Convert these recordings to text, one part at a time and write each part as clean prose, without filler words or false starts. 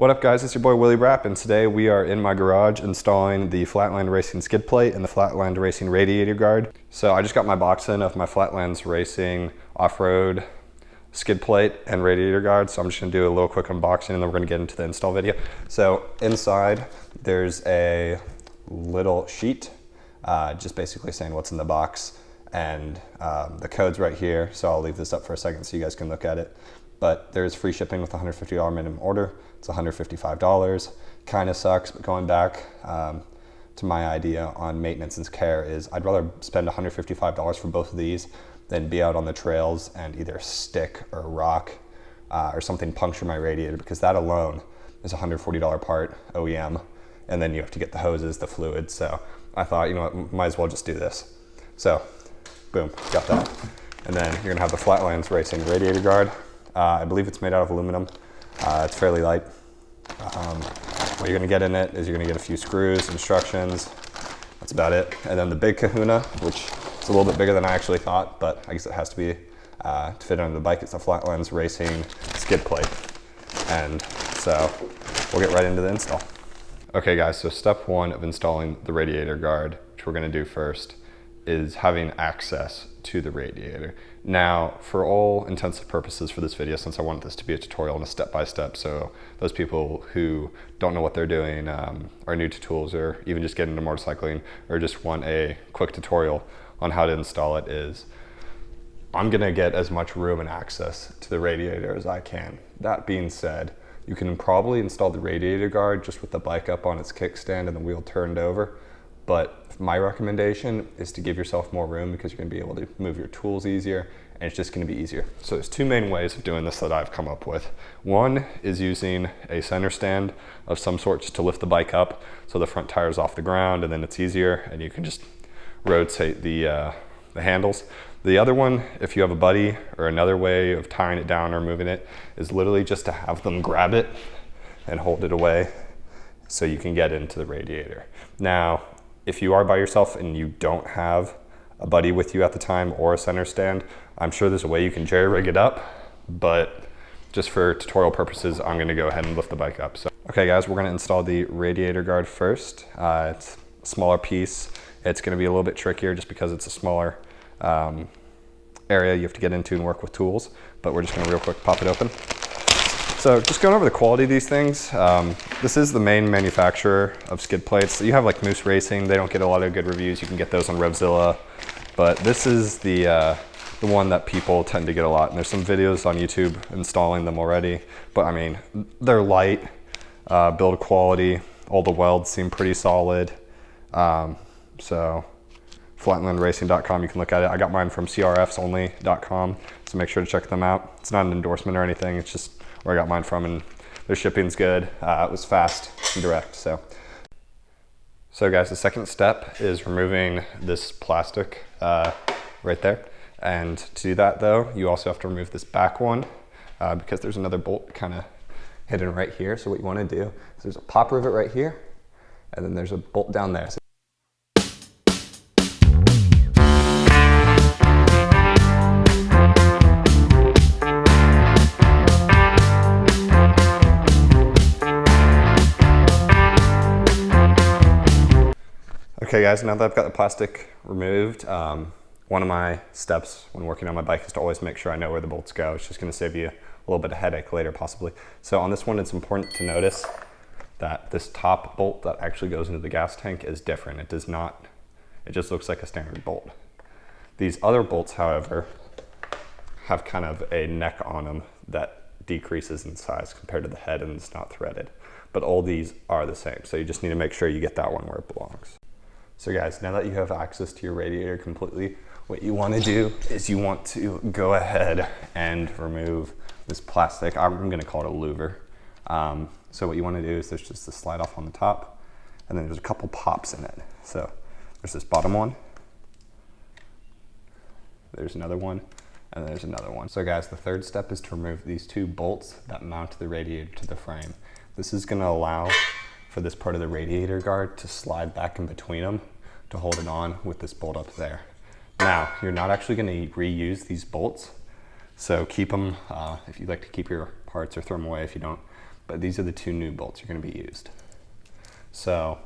What up guys, it's your boy Willie Rapp, and today we are in my garage installing the Flatland Racing skid plate and the Flatland Racing radiator guard. So I just got my box in of my Flatlands Racing off-road skid plate and radiator guard, so I'm just gonna do a little quick unboxing and then we're gonna get into the install video. So inside there's a little sheet, just basically saying what's in the box, and the code's right here, so I'll leave this up for a second so you guys can look at it. But there's free shipping with a $150 minimum order. It's $155. Kind of sucks, but going back to my idea on maintenance and care is I'd rather spend $155 for both of these than be out on the trails and either stick or rock or something puncture my radiator, because that alone is a $140 part OEM, and then you have to get the hoses, the fluid. So I thought, you know what, might as well just do this. So boom, got that. And then you're gonna have the Flatlands Racing radiator guard. I believe it's made out of aluminum. It's fairly light. What you're gonna get in it is you're gonna get a few screws, instructions, that's about it. And then the big kahuna, which is a little bit bigger than I actually thought, but I guess it has to be to fit on the bike. It's the Flatlands Racing skid plate. And so we'll get right into the install. Okay guys, so step one of installing the radiator guard, which we're gonna do first, is having access to the radiator. Now, for all intents and purposes for this video, since I want this to be a tutorial and a step-by-step, so those people who don't know what they're doing, are new to tools, or even just getting into motorcycling, or just want a quick tutorial on how to install it, is I'm gonna get as much room and access to the radiator as I can. That being said, you can probably install the radiator guard just with the bike up on its kickstand and the wheel turned over. But my recommendation is to give yourself more room, because you're gonna be able to move your tools easier, and it's just gonna be easier. So there's two main ways of doing this that I've come up with. One is using a center stand of some sort just to lift the bike up so the front tire's off the ground, and then it's easier and you can just rotate the handles. The other one, if you have a buddy, or another way of tying it down or moving it, is literally just to have them grab it and hold it away so you can get into the radiator. Now, if you are by yourself and you don't have a buddy with you at the time or a center stand, I'm sure there's a way you can jerry rig it up, but just for tutorial purposes, I'm gonna go ahead and lift the bike up. So, okay guys, we're gonna install the radiator guard first. It's a smaller piece. It's gonna be a little bit trickier just because it's a smaller area you have to get into and work with tools, but we're just gonna real quick pop it open. So just going over the quality of these things, this is the main manufacturer of skid plates. You have like Moose Racing, they don't get a lot of good reviews. You can get those on Revzilla, but this is the one that people tend to get a lot. And there's some videos on YouTube installing them already, but I mean, they're light, build quality, all the welds seem pretty solid. So flatlandracing.com, you can look at it. I got mine from CRF250L.com, so make sure to check them out. It's not an endorsement or anything, it's just where I got mine from, and their shipping's good. It was fast and direct. So guys, the second step is removing this plastic right there. And to do that though, you also have to remove this back one because there's another bolt kind of hidden right here. So what you want to do is there's a pop rivet right here, and then there's a bolt down there. So okay guys, now that I've got the plastic removed, one of my steps when working on my bike is to always make sure I know where the bolts go. It's just gonna save you a little bit of headache later possibly. So on this one, it's important to notice that this top bolt that actually goes into the gas tank is different. It does not, it just looks like a standard bolt. These other bolts, however, have kind of a neck on them that decreases in size compared to the head, and it's not threaded. But all these are the same, so you just need to make sure you get that one where it belongs. So guys, now that you have access to your radiator completely, what you want to do is you want to go ahead and remove this plastic. I'm going to call it a louver. So what you want to do is there's just a slide off on the top, and then there's a couple pops in it. So there's this bottom one, there's another one, and there's another one. So guys, the third step is to remove these two bolts that mount the radiator to the frame. This is going to allow for this part of the radiator guard to slide back in between them to hold it on with this bolt up there. Now, you're not actually going to reuse these bolts, so keep them if you'd like to keep your parts, or throw them away if you don't. but these are the two new bolts you're going to be used. So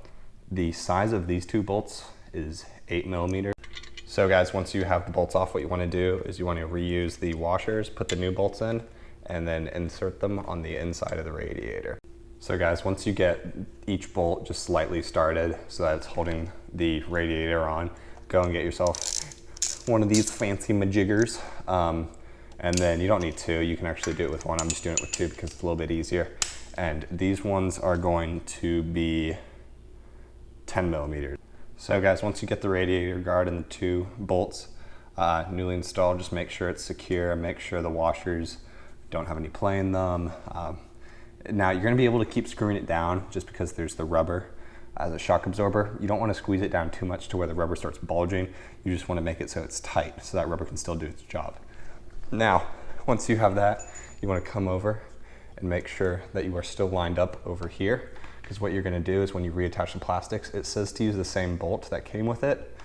the size of these two bolts is 8mm. So guys, once you have the bolts off, what you want to do is you want to reuse the washers, put the new bolts in, and then insert them on the inside of the radiator. So guys, once you get each bolt just slightly started so that it's holding the radiator on, go and get yourself one of these fancy majiggers. And then you don't need two, you can actually do it with one. I'm just doing it with two because it's a little bit easier. And these ones are going to be 10mm. So guys, once you get the radiator guard and the two bolts newly installed, just make sure it's secure, make sure the washers don't have any play in them. Now you're gonna be able to keep screwing it down just because there's the rubber as a shock absorber. You don't wanna squeeze it down too much to where the rubber starts bulging. You just wanna make it so it's tight so that rubber can still do its job. Now, once you have that, you wanna come over and make sure that you are still lined up over here, because what you're gonna do is when you reattach the plastics, it says to use the same bolt that came with it.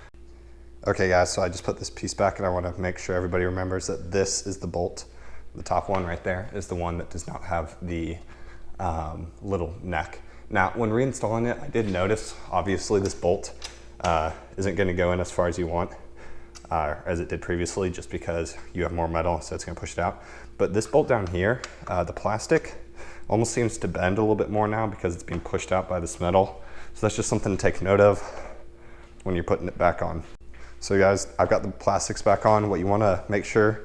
Okay guys, so I just put this piece back and I wanna make sure everybody remembers that this is the bolt. The top one right there is the one that does not have the little neck. Now, when reinstalling it, I did notice, obviously this bolt isn't gonna go in as far as you want, as it did previously, just because you have more metal, so it's gonna push it out. But this bolt down here, the plastic almost seems to bend a little bit more now because it's being pushed out by this metal. So that's just something to take note of when you're putting it back on. So guys, I've got the plastics back on. What you wanna make sure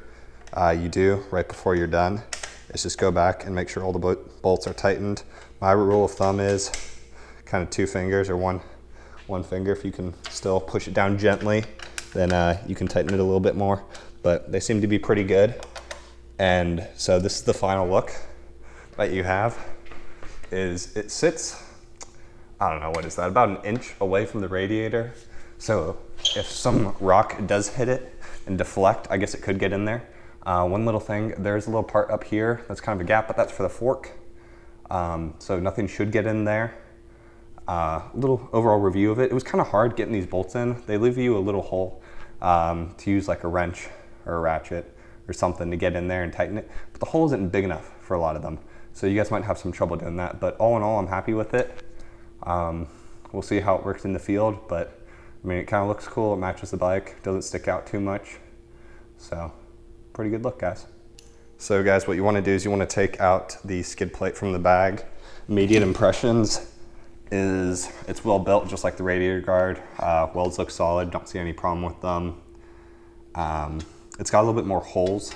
you do right before you're done is just go back and make sure all the bolts are tightened. My rule of thumb is kind of 2 fingers or one finger. If you can still push it down gently, then you can tighten it a little bit more, but they seem to be pretty good. And so this is the final look that you have. Is it sits, I don't know, what is that, about 1 inch away from the radiator. So if some rock does hit it and deflect, I guess it could get in there. One little thing, there's a little part up here that's kind of a gap, but that's for the fork. So nothing should get in there. Little overall review of it. It was kind of hard getting these bolts in. They leave you a little hole to use like a wrench or a ratchet or something to get in there and tighten it. But the hole isn't big enough for a lot of them. So you guys might have some trouble doing that. But all in all, I'm happy with it. We'll see how it works in the field, but I mean, it kind of looks cool. It matches the bike, doesn't stick out too much. So pretty good look, guys. So guys, what you want to do is you want to take out the skid plate from the bag. Immediate impressions is it's well built, just like the radiator guard. Welds look solid, don't see any problem with them. It's got a little bit more holes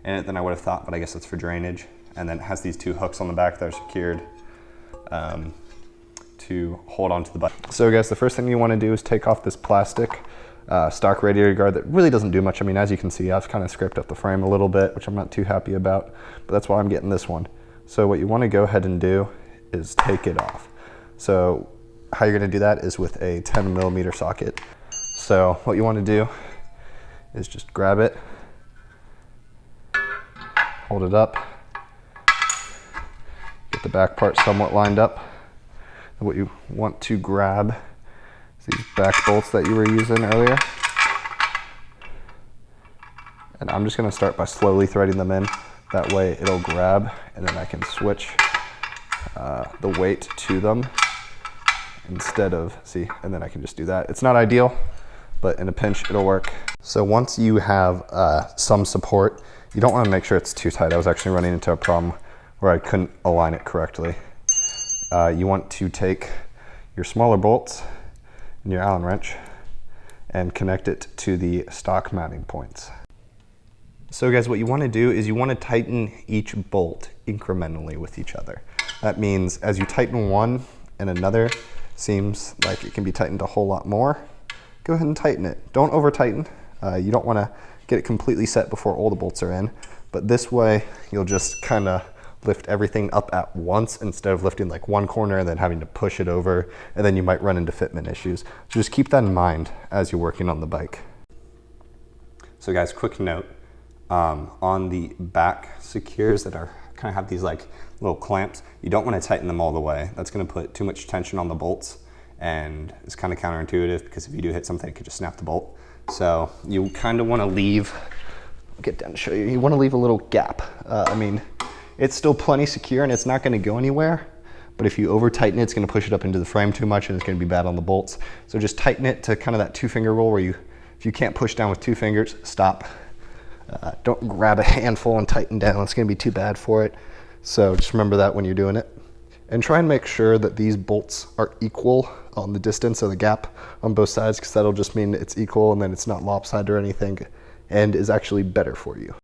in it than I would have thought, but I guess it's for drainage. And then it has these 2 hooks on the back that are secured to hold onto the bike. So guys, the first thing you want to do is take off this plastic stock radiator guard that really doesn't do much. I mean, as you can see, I've kind of scraped up the frame a little bit, which I'm not too happy about, but that's why I'm getting this one. So what you want to go ahead and do is take it off. So how you're going to do that is with a 10mm socket. So what you want to do is just grab it, hold it up, get the back part somewhat lined up. And what you want to grab is these back bolts that you were using earlier. And I'm just going to start by slowly threading them in. That way it'll grab, and then I can switch the weight to them instead of, see, and then I can just do that. It's not ideal, but in a pinch it'll work. So once you have some support, you don't want to make sure it's too tight. I was actually running into a problem where I couldn't align it correctly. You want to take your smaller bolts and your Allen wrench and connect it to the stock mounting points. So guys, what you want to do is you want to tighten each bolt incrementally with each other. That means as you tighten one and another seems like it can be tightened a whole lot more, go ahead and tighten it. Don't over tighten. You don't want to get it completely set before all the bolts are in, but this way you'll just kind of lift everything up at once instead of lifting like one corner and then having to push it over, and then you might run into fitment issues. So just keep that in mind as you're working on the bike. So guys, quick note, on the back secures that are kind of have these like little clamps, you don't want to tighten them all the way. That's going to put too much tension on the bolts, and it's kind of counterintuitive because if you do hit something, it could just snap the bolt. So you kind of want to leave, I'll get down to show you, you want to leave a little gap. I mean, It's still plenty secure and it's not gonna go anywhere, but if you over tighten it, it's gonna push it up into the frame too much and it's gonna be bad on the bolts. So just tighten it to kind of that 2-finger rule where if you can't push down with 2 fingers, stop. Don't grab a handful and tighten down. It's gonna be too bad for it. So just remember that when you're doing it. And try and make sure that these bolts are equal on the distance of the gap on both sides, because that'll just mean it's equal and then it's not lopsided or anything and is actually better for you.